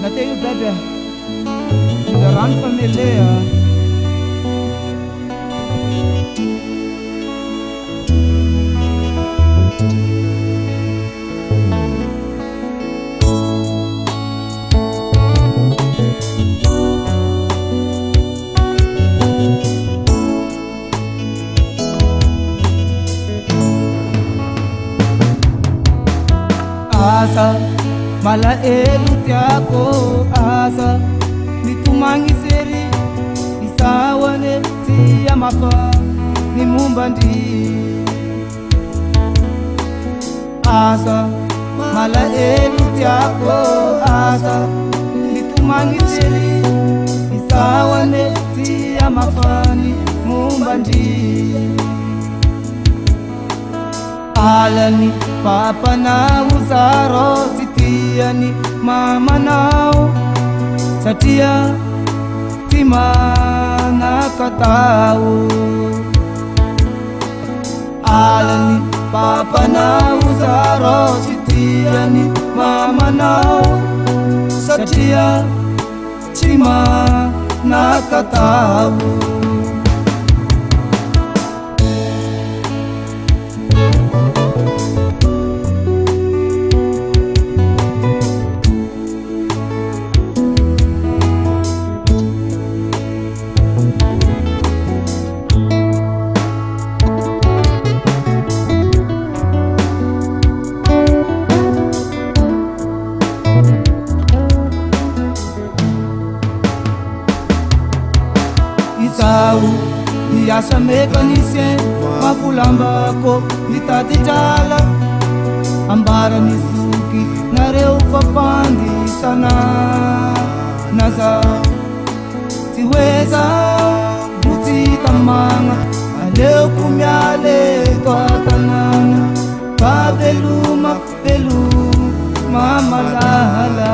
Natei bebe the run family asa mala elu tiako asa nitumangi seri isawane tia mapa ni mumbandi asa mala elu tiako asa nitumangi seri isawane tia mapa ni mumbandi alani papa na usaro titia ni mama nao satia timana katau alani papa na usaro titia ni mama nao satia timana katau Yasa mekanisye mafulambako nitatitala ambara misuki nareu papandi sana naza tiweza mutitamanga aleu kumyale twatanana paveluma veluma malala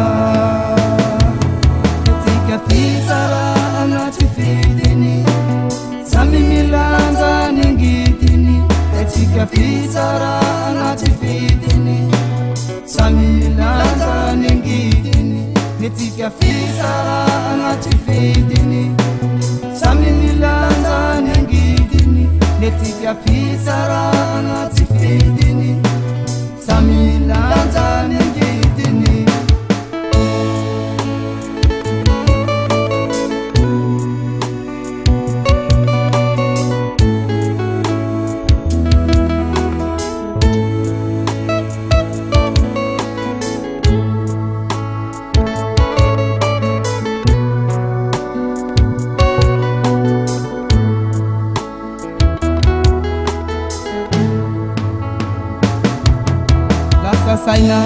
tika fisara anatifidini Sami milanza ningitini etika fisara natifidini Sami milanza ningitini etika fisara natifidini Sami milanza ningitini etika fisara natifidini Sami milanza ningitini Saina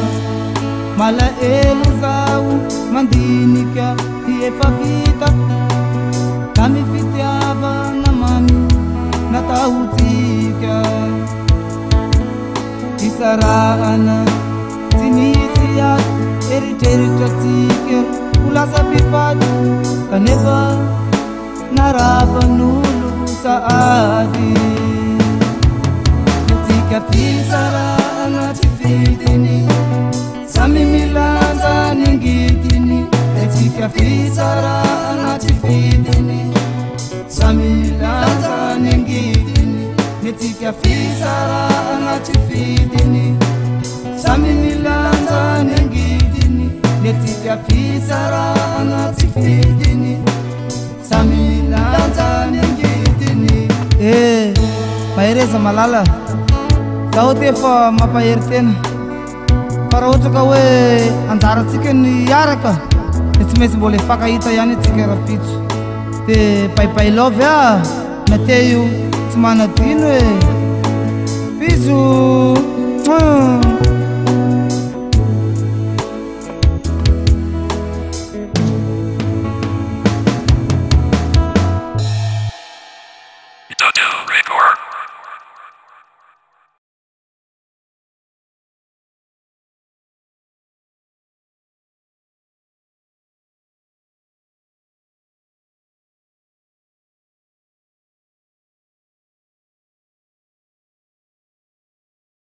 mala eluzau mandinika iefa vita kami fitiava na mami na tautika isarana tinisia eriteritatika ulasa pifat kaneva narava nulu saadi tika fisarana tifidini Sami milanza ningitini etika fisara natifidini Sami milanza ningitini etika fisara natifidini Sami milanza ningitini etika fisara natifidini Sami milanza ningitini paireza malala sauti fa mapairtena para outro ka we andara tsika ni yaraka tsy maintsy mbola fakahita ihany tsika rapitso de pai love a Mateo tsy manadino e biso